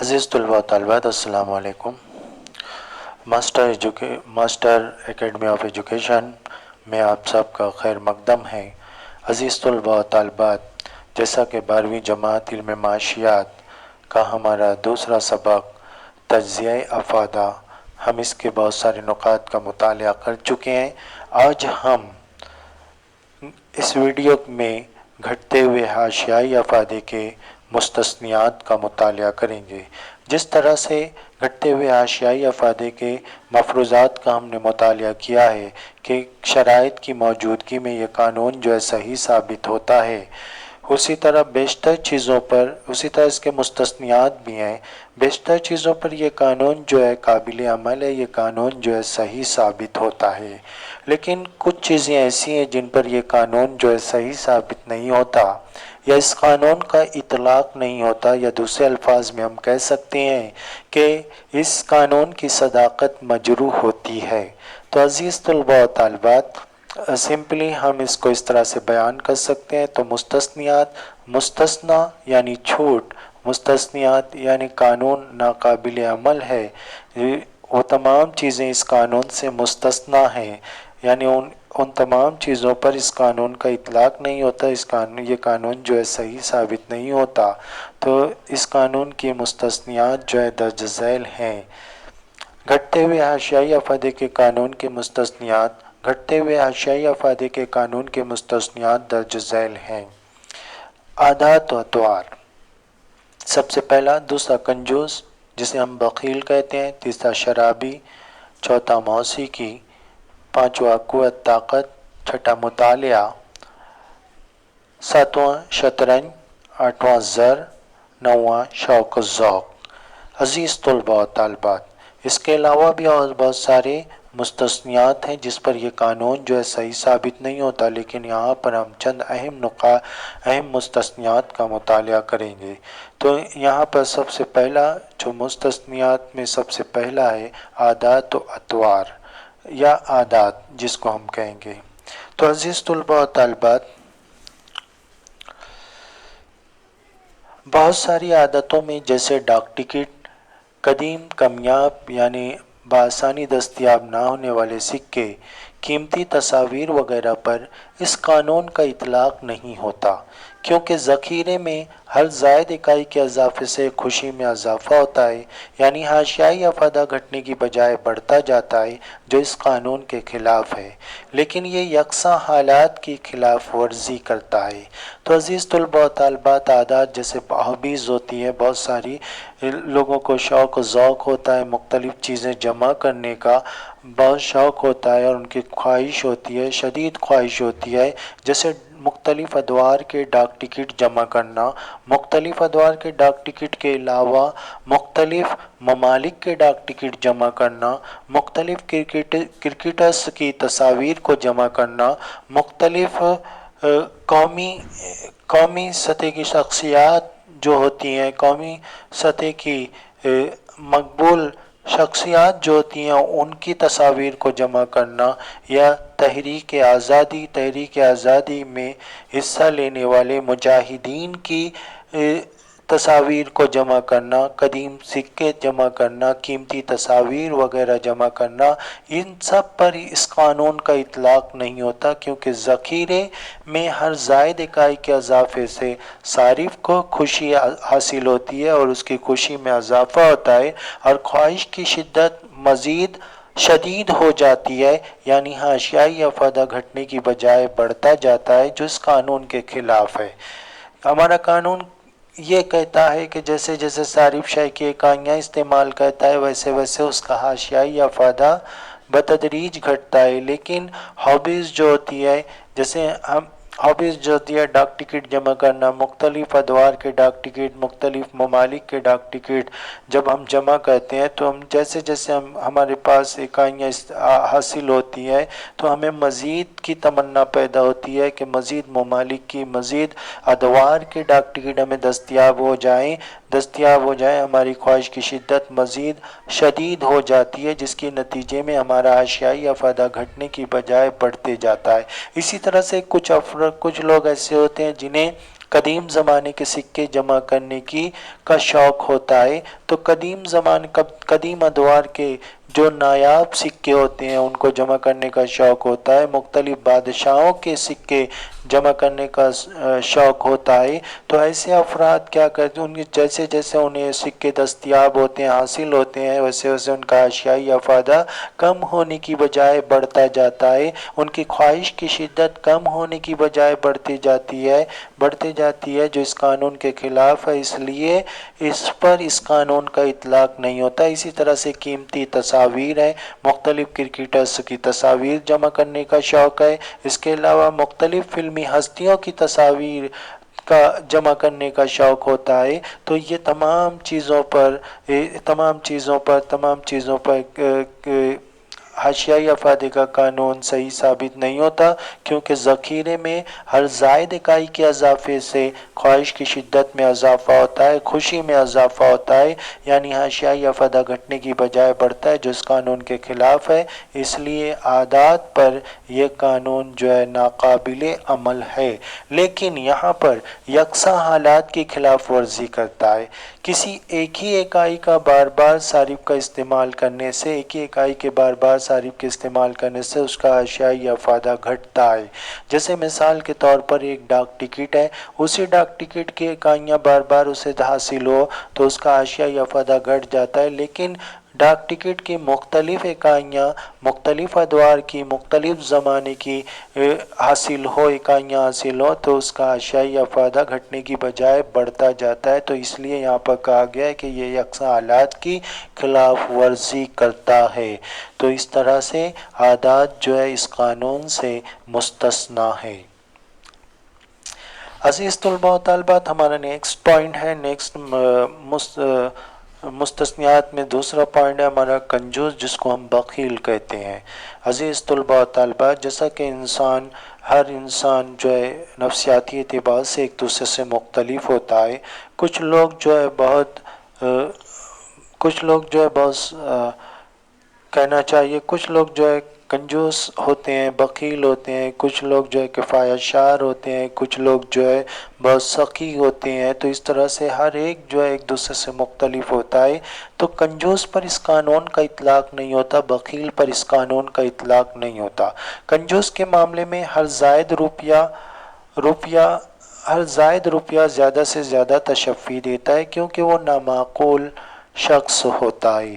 عزیز طلباء و طالبات السلام علیکم۔ ماسٹر اکیڈمی آف ایجوکیشن میں آپ سب کا خیر مقدم ہے۔ عزیز طلباء و طالبات، جیسا کہ 12ویں جماعت علم معاشیات کا ہمارا دوسرا سبق تجزیہ افادہ، ہم اس کے بہت سارے نکات کا مطالعہ کر چکے ہیں۔ آج ہم اس ویڈیو میں گھٹتے ہوئے حاشیائی افادے کے مستثنیات کا مطالعہ کریں گے۔ جس طرح سے گھٹتے ہوئے حاشیائی افادے کے مفروضات کا ہم نے مطالعہ کیا ہے کہ شرائط کی موجودگی میں یہ قانون جو ہے صحیح ثابت ہوتا ہے، اسی طرح اس کے مستثنیات بھی ہیں۔ بیشتر چیزوں پر یہ قانون جو ہے قابل عمل ہے، یہ قانون جو ہے صحیح ثابت ہوتا ہے، لیکن کچھ چیزیں ایسی ہیں جن پر یہ قانون جو ہے صحیح ثابت نہیں ہوتا، یا اس قانون کا اطلاق نہیں ہوتا، یا دوسرے الفاظ میں ہم کہہ سکتے ہیں کہ اس قانون کی صداقت مجروح ہوتی ہے۔ تو عزیز طلباء و طالبات، سمپلی ہم اس کو اس طرح سے بیان کر سکتے ہیں۔ تو مستثنیات، مستثنی یعنی چھوٹ، مستثنیات یعنی قانون ناقابل عمل ہے، وہ تمام چیزیں اس قانون سے مستثنی ہیں، یعنی ان تمام چیزوں پر اس قانون کا اطلاق نہیں ہوتا، یہ قانون جو ہے صحیح ثابت نہیں ہوتا۔ تو اس قانون کی مستثنیات جو ہے درج ذیل ہیں۔ گھٹتے ہوئے حاشیائی افادے کے قانون کے مستثنیات، گھٹتے ہوئے حاشیائی افادے کے قانون کے مستثنیات درج ذیل ہیں۔ عادات و اطوار، سب سے پہلا، دوسرا کنجوس جسے ہم بخیل کہتے ہیں، تیسرا شرابی، چوتھا موسیقی، پانچواں قوت طاقت، چھٹا مطالعہ، ساتواں شطرنج، آٹھواں زر، نواں شوق و ذوق۔ عزیز طلباء و طالبات، اس کے علاوہ بھی اور بہت سارے مستثنیات ہیں جس پر یہ قانون جو ہے صحیح ثابت نہیں ہوتا، لیکن یہاں پر ہم چند اہم مستثنیات کا مطالعہ کریں گے۔ تو یہاں پر سب سے پہلا جو مستثنیات میں سب سے پہلا ہے، عادات و اطوار یا عادات جس کو ہم کہیں گے۔ تو عزیز طلباء و طالبات، بہت ساری عادتوں میں جیسے ڈاک ٹکٹ، قدیم کمیاب یعنی بآسانی دستیاب نہ ہونے والے سکے، قیمتی تصاویر وغیرہ پر اس قانون کا اطلاق نہیں ہوتا، کیونکہ ذخیرے میں ہر زائد اکائی کے اضافے سے خوشی میں اضافہ ہوتا ہے، یعنی حاشیائی افادہ گھٹنے کی بجائے بڑھتا جاتا ہے، جو اس قانون کے خلاف ہے، لیکن یہ یکساں حالات کی خلاف ورزی کرتا ہے۔ تو عزیز طلباء و طالبات، عادات جیسے ہابیز ہوتی ہے، بہت ساری لوگوں کو شوق و ذوق ہوتا ہے، مختلف چیزیں جمع کرنے کا بہت شوق ہوتا ہے، اور ان کی خواہش ہوتی ہے، شدید خواہش ہوتی ہے، جیسے مختلف ادوار کے ڈاک ٹکٹ جمع کرنا، مختلف ادوار کے ڈاک ٹکٹ کے علاوہ مختلف ممالک کے ڈاک ٹکٹ جمع کرنا، مختلف کرکٹرز کی تصاویر کو جمع کرنا، مختلف قومی سطح کی شخصیات جو ہوتی ہیں، قومی سطح کی مقبول شخصیات جو ہوتی ہیں، ان کی تصاویر کو جمع کرنا، یا تحریک آزادی میں حصہ لینے والے مجاہدین کی تصاویر کو جمع کرنا، قدیم سکے جمع کرنا، قیمتی تصاویر وغیرہ جمع کرنا، ان سب پر اس قانون کا اطلاق نہیں ہوتا، کیونکہ ذخیرے میں ہر زائد اکائی کے اضافے سے صارف کو خوشی حاصل ہوتی ہے، اور اس کی خوشی میں اضافہ ہوتا ہے، اور خواہش کی شدت مزید شدید ہو جاتی ہے، یعنی حاشیائی افادہ گھٹنے کی بجائے بڑھتا جاتا ہے، جو اس قانون کے خلاف ہے۔ ہمارا قانون یہ کہتا ہے کہ جیسے جیسے صارف شے کی اکائیاں استعمال کرتا ہے، ویسے ویسے اس کا حاشیائی افادہ بتدریج گھٹتا ہے، لیکن ہابیز جو ہوتی ہے، ڈاک ٹکٹ جمع کرنا، مختلف ادوار کے ڈاک ٹکٹ، مختلف ممالک کے ڈاک ٹکٹ جب ہم جمع کرتے ہیں، تو ہم جیسے جیسے ہمارے پاس اکائیاں حاصل ہوتی ہیں، تو ہمیں مزید کی تمنا پیدا ہوتی ہے کہ مزید ممالک کی، مزید ادوار کے ڈاک ٹکٹ ہمیں دستیاب ہو جائیں، ہماری خواہش کی شدت مزید شدید ہو جاتی ہے، جس کے نتیجے میں ہمارا حاشیائی افادہ گھٹنے کی بجائے بڑھتے جاتا ہے۔ اسی طرح سے کچھ لوگ ایسے ہوتے ہیں جنہیں قدیم زمانے کے سکے جمع کرنے کا شوق ہوتا ہے، تو قدیم ادوار کے جو نایاب سکے ہوتے ہیں ان کو جمع کرنے کا شوق ہوتا ہے، مختلف بادشاہوں کے سکے جمع کرنے کا شوق ہوتا ہے۔ تو ایسے افراد کیا کرتے ہیں، جیسے جیسے انہیں سکے دستیاب ہوتے ہیں، حاصل ہوتے ہیں، ویسے ویسے ان کا اشیائی افادہ کم ہونے کی بجائے بڑھتا جاتا ہے، ان کی خواہش کی شدت کم ہونے کی بجائے بڑھتی جاتی ہے جو اس قانون کے خلاف ہے، اس لیے اس قانون کا اطلاق نہیں ہوتا۔ اسی طرح سے قیمتی تصاویر ہیں، مختلف کرکٹرز کی تصاویر جمع کرنے کا شوق ہے، اس کے علاوہ مختلف فلمی ہستیوں کی تصاویر کا جمع کرنے کا شوق ہوتا ہے۔ تو یہ تمام چیزوں پر حاشیائی افادے کا قانون صحیح ثابت نہیں ہوتا، کیونکہ ذخیرے میں ہر زائد اکائی کے اضافے سے خواہش کی شدت میں اضافہ ہوتا ہے، خوشی میں اضافہ ہوتا ہے، یعنی حاشیائی افادہ گھٹنے کی بجائے بڑھتا ہے جو اس قانون کے خلاف ہے، اس لیے عادات پر یہ قانون جو ہے ناقابل عمل ہے۔ لیکن یہاں پر یکساں حالات کی خلاف ورزی کرتا ہے، کسی ایک ہی اکائی کا بار بار صارف کے استعمال کرنے سے اس کا اشیائی افادہ گھٹتا ہے۔ جیسے مثال کے طور پر ایک ڈاک ٹکٹ ہے، اسی ڈاک ٹکٹ کی اکائیاں بار بار اسے حاصل ہو تو اس کا اشیائی افادہ گھٹ جاتا ہے، لیکن ڈاک ٹکٹ کی مختلف اکائیاں مختلف ادوار کی مختلف زمانے کی اکائیاں حاصل ہو تو اس کا اشیائی افادہ گھٹنے کی بجائے بڑھتا جاتا ہے۔ تو اس لیے یہاں پر کہا گیا ہے کہ یہ یکساں حالات کی خلاف ورزی کرتا ہے، تو اس طرح سے عادات جو ہے اس قانون سے مستثنی ہے۔ عزیز طلباء و طالبات، ہمارا نیکسٹ پوائنٹ ہے، مستثنیات میں دوسرا پوائنٹ ہے ہمارا کنجوس، جس کو ہم بخیل کہتے ہیں۔ عزیز طلباء و طالبات، جیسا کہ ہر انسان جو ہے نفسیاتی اعتبار سے ایک دوسرے سے مختلف ہوتا ہے، کچھ لوگ جو ہے بہت کہنا چاہیے کچھ لوگ جو ہے کنجوس ہوتے ہیں، بخیل ہوتے ہیں، کچھ لوگ جو ہے کفایت شار ہوتے ہیں، کچھ لوگ جو ہے بہت سخی ہوتے ہیں، تو اس طرح سے ہر ایک جو ہے ایک دوسرے سے مختلف ہوتا ہے۔ تو کنجوس پر اس قانون کا اطلاق نہیں ہوتا، بخیل پر اس قانون کا اطلاق نہیں ہوتا۔ کنجوس کے معاملے میں ہر زائد روپیہ زیادہ سے زیادہ تشفی دیتا ہے، کیونکہ وہ نامعقول شخص ہوتا ہے،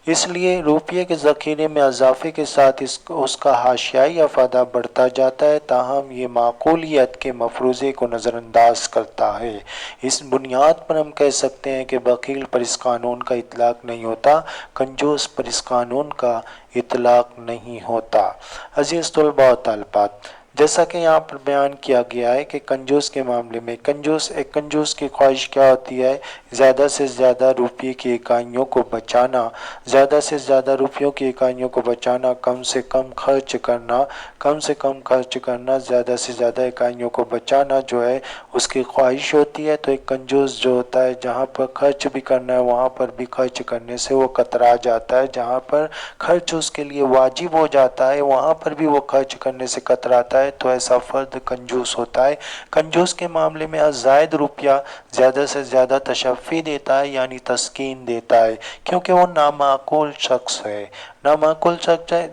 اس لیے روپیے کے ذخیرے میں اضافے کے ساتھ اس کا حاشیائی افادہ بڑھتا جاتا ہے، تاہم یہ معقولیت کے مفروضے کو نظر انداز کرتا ہے۔ اس بنیاد پر ہم کہہ سکتے ہیں کہ بخیل پر اس قانون کا اطلاق نہیں ہوتا، کنجوس پر اس قانون کا اطلاق نہیں ہوتا۔ عزیز طلباء و طالبات، جیسا کہ یہاں پر بیان کیا گیا ہے کہ کنجوس کے معاملے میں کنجوس کی خواہش کیا ہوتی ہے، زیادہ سے زیادہ روپیے کی اکائیوں کو بچانا، کم سے کم خرچ کرنا، زیادہ سے زیادہ اکائیوں کو بچانا جو ہے اس کی خواہش ہوتی ہے۔ تو ایک کنجوس جو ہوتا ہے، جہاں پر خرچ بھی کرنا ہے وہاں پر بھی خرچ کرنے سے وہ کترا جاتا ہے، جہاں پر خرچ اس کے لیے واجب ہو جاتا ہے وہاں پر بھی وہ خرچ کرنے سے کتراتا ہے، تو ایسا فرد کنجوس ہوتا ہے۔ کنجوس کے معاملے میں زائد روپیہ زیادہ سے زیادہ تشفی دیتا ہے، یعنی تسکین دیتا ہے، کیونکہ وہ نامعقول شخص ہے۔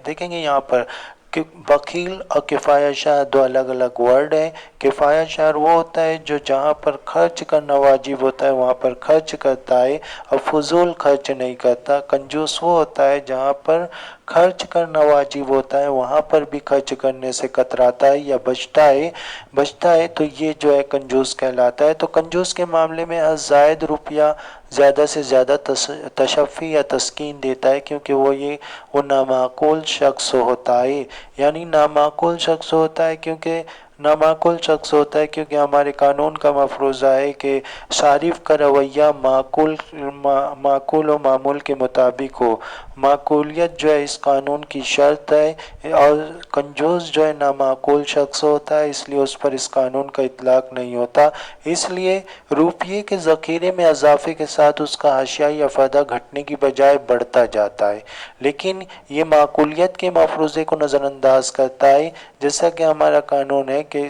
دیکھیں گے یہاں پر کہ بخیل اور کفایت شار دو الگ الگ ورڈ ہیں۔ کفایت شار وہ ہوتا ہے جو جہاں پر خرچ کرنا واجب ہوتا ہے وہاں پر خرچ کرتا ہے اور فضول خرچ نہیں کرتا۔ کنجوس وہ ہوتا ہے جہاں پر خرچ کرنا واجب ہوتا ہے وہاں پر بھی خرچ کرنے سے کتراتا ہے یا بچتا ہے، تو یہ جو ہے کنجوس کہلاتا ہے۔ تو کنجوس کے معاملے میں زائد روپیہ زیادہ سے زیادہ تشفی یا تسکین دیتا ہے، کیونکہ وہ نامعقول شخص ہوتا ہے، یعنی نامعقول شخص ہوتا ہے کیونکہ ہمارے قانون کا مفروضہ ہے کہ صارف کا رویہ معقول و معمول کے مطابق ہو۔ معقولیت جو ہے اس قانون کی شرط ہے، اور کنجوس جو ہے نامعقول شخص ہوتا ہے، اس لیے اس پر اس قانون کا اطلاق نہیں ہوتا۔ اس لیے روپیے کے ذخیرے میں اضافے کے ساتھ اس کا حاشیائی افادہ گھٹنے کی بجائے بڑھتا جاتا ہے، لیکن یہ معقولیت کے مفروضے کو نظر انداز کرتا ہے، جیسا کہ ہمارا قانون ہے کہ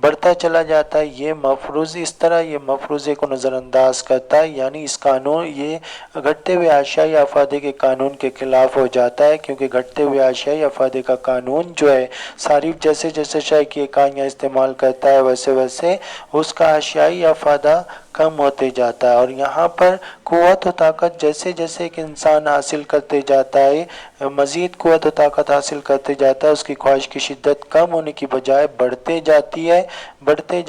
بڑھتا چلا جاتا ہے، یہ مفروض اس طرح یہ مفروضے کو نظر انداز کرتا ہے، یعنی اس قانون یہ گھٹتے ہوئے اشیائی افادے کے قانون کے خلاف ہو جاتا ہے، کیونکہ گھٹتے ہوئے اشیائی افادے کا قانون جو ہے صارف جیسے جیسے شے کی اکائیاں استعمال کرتا ہے ویسے ویسے اس کا اشیائی افادہ کم ہوتے جاتا ہے، اور یہاں پر قوت و طاقت جیسے جیسے ایک انسان حاصل کرتے جاتا ہے، مزید قوت و طاقت حاصل کرتے جاتا ہے، اس کی خواہش کی شدت کم ہونے کی بجائے بڑھتے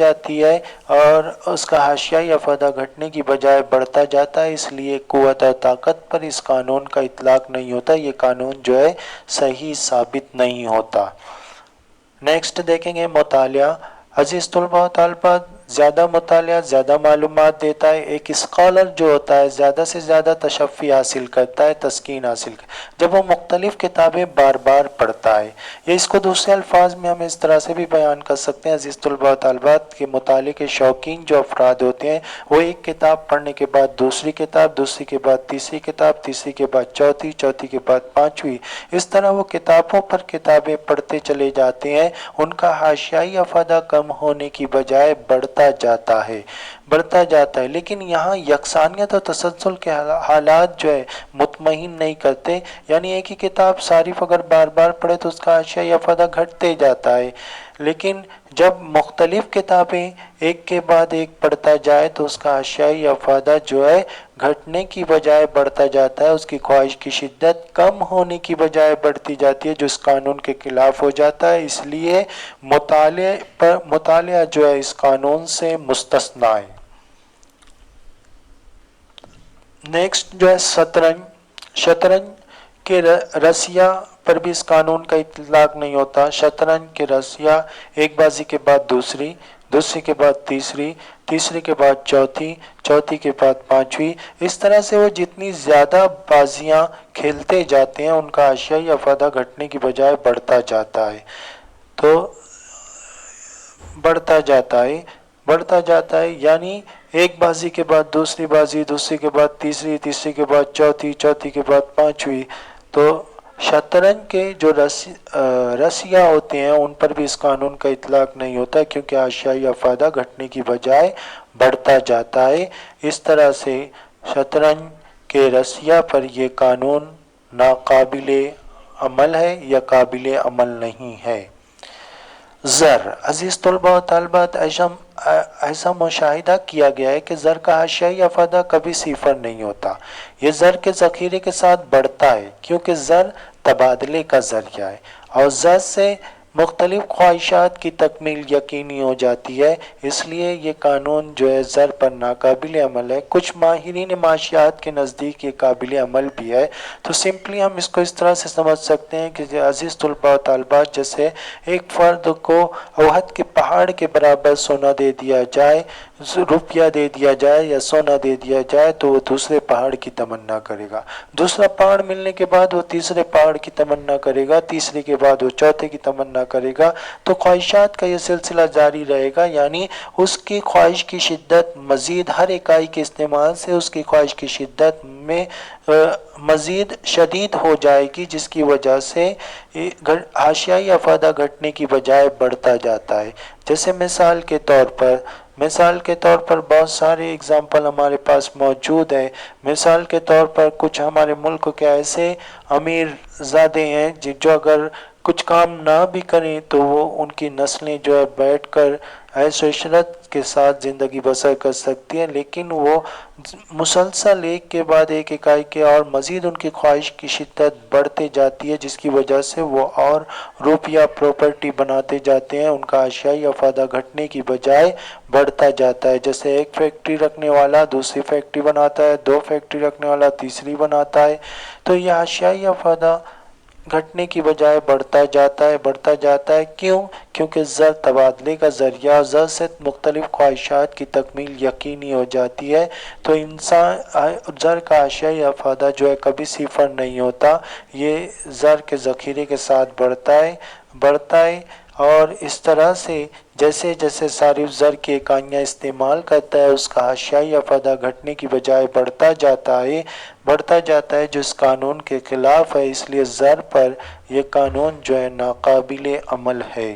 جاتی ہے اور اس کا حاشیائی افادہ گھٹنے کی بجائے بڑھتا جاتا ہے، اس لیے قوت اور طاقت پر اس قانون کا اطلاق نہیں ہوتا، یہ قانون جو ہے صحیح ثابت نہیں ہوتا۔ نیکسٹ دیکھیں گے مطالعہ۔ عزیز طلباء و طالبات، زیادہ مطالعہ زیادہ معلومات دیتا ہے۔ ایک اسکالر جو ہوتا ہے زیادہ سے زیادہ تشفی حاصل کرتا ہے، تسکین حاصل کرتا ہے جب وہ مختلف کتابیں بار بار پڑھتا ہے، یا اس کو دوسرے الفاظ میں ہم اس طرح سے بھی بیان کر سکتے ہیں عزیز طلباء و طالبات کے مطالعے کے شوقین جو افراد ہوتے ہیں وہ ایک کتاب پڑھنے کے بعد دوسری کتاب، دوسری کے بعد تیسری کتاب، تیسری کے بعد چوتھی، چوتھی کے بعد پانچویں، اس طرح وہ کتابوں پر کتابیں پڑھتے چلے جاتے ہیں، ان کا حاشیائی افادہ کم ہونے کی بجائے بڑھتا جاتا ہے۔ لیکن یہاں یکسانیت اور تسلسل کے حالات جو ہے مطمئن نہیں کرتے، یعنی ایک ہی کتاب صارف اگر بار بار پڑھے تو اس کا حاشیائی افادہ گھٹتے جاتا ہے، لیکن جب مختلف کتابیں ایک کے بعد ایک پڑھتا جائے تو اس کا حاشیائی افادہ جو ہے گھٹنے کی بجائے بڑھتا جاتا ہے، اس کی خواہش کی شدت کم ہونے کی بجائے بڑھتی جاتی ہے، جو اس قانون کے خلاف ہو جاتا ہے، اس لیے مطالعہ جو ہے اس قانون سے مستثنی ہے۔ نیکسٹ جو ہے شطرنج کے رسیہ پر بھی اس قانون کا اطلاق نہیں ہوتا۔ شطرنج کے رسیہ ایک بازی کے بعد دوسری، دوسری کے بعد تیسری، تیسری کے بعد چوتھی، چوتھی کے بعد پانچویں، اس طرح سے وہ جتنی زیادہ بازیاں کھیلتے جاتے ہیں ان کا حاشیائی افادہ گھٹنے کی بجائے بڑھتا جاتا ہے، تو بڑھتا جاتا ہے، یعنی ایک بازی کے بعد دوسری بازی، دوسری کے بعد تیسری، تیسری کے بعد چوتھی، چوتھی کے بعد پانچویں، تو شطرنج کے جو رسیہ ہوتے ہیں ان پر بھی اس قانون کا اطلاق نہیں ہوتا، کیونکہ حاشیائی افادہ گھٹنے کی بجائے بڑھتا جاتا ہے، اس طرح سے شطرنج کے رسیہ پر یہ قانون ناقابل عمل ہے یا قابل عمل نہیں ہے۔ زر، عزیز طلباء و طالبات، ایسا مشاہدہ کیا گیا ہے کہ زر کا حاشیائی افادہ کبھی صفر نہیں ہوتا، یہ زر کے ذخیرے کے ساتھ بڑھتا ہے، کیونکہ زر تبادلے کا ذریعہ ہے، اور زر سے مختلف خواہشات کی تکمیل یقینی ہو جاتی ہے، اس لیے یہ قانون جو ہے زر پر ناقابل عمل ہے۔ کچھ ماہرین معاشیات کے نزدیک یہ قابل عمل بھی ہے، تو سمپلی ہم اس کو اس طرح سے سمجھ سکتے ہیں کہ عزیز طلباء و طالبات، جیسے ایک فرد کو احد کے پہاڑ کے برابر سونا دے دیا جائے، روپیہ دے دیا جائے یا سونا دے دیا جائے تو وہ دوسرے پہاڑ کی تمنا کرے گا، دوسرا پہاڑ ملنے کے بعد وہ تیسرے پہاڑ کی تمنا کرے گا، تیسرے کے بعد وہ چوتھے کی تمنا کرے گا، تو خواہشات کا یہ سلسلہ جاری رہے گا، یعنی اس کی خواہش کی شدت مزید ہر اکائی کے استعمال سے اس کی خواہش کی شدت میں مزید شدید ہو جائے گی، جس کی وجہ سے حاشیائی افادہ گھٹنے کی بجائے بڑھتا جاتا ہے۔ جیسے مثال کے طور پر بہت سارے اگزامپل ہمارے پاس موجود ہیں، مثال کے طور پر کچھ ہمارے ملک کے ایسے امیر زادے ہیں جو اگر کچھ کام نہ بھی کریں تو وہ ان کی نسلیں جو ہے بیٹھ کر عیش و عشرت کے ساتھ زندگی بسر کر سکتی ہیں، لیکن وہ مسلسل ایک کے بعد ایک اکائی کے اور مزید ان کی خواہش کی شدت بڑھتے جاتی ہے، جس کی وجہ سے وہ اور روپیہ پراپرٹی بناتے جاتے ہیں، ان کا حاشیائی افادہ گھٹنے کی بجائے بڑھتا جاتا ہے۔ جیسے ایک فیکٹری رکھنے والا دوسری فیکٹری بناتا ہے، دو فیکٹری رکھنے والا تیسری بناتا ہے، تو یہ حاشیائی افادہ گھٹنے کی بجائے بڑھتا جاتا ہے، کیونکہ زر تبادلے کا ذریعہ، زر سے مختلف خواہشات کی تکمیل یقینی ہو جاتی ہے، تو زر کا حاشیائی افادہ جو ہے کبھی صفر نہیں ہوتا، یہ زر کے ذخیرے کے ساتھ بڑھتا ہے، اور اس طرح سے جیسے جیسے صارف زر کی اکائیاں استعمال کرتا ہے اس کا حاشیائی افادہ گھٹنے کی بجائے بڑھتا جاتا ہے، جو اس قانون کے خلاف ہے، اس لیے زر پر یہ قانون جو ہے ناقابل عمل ہے۔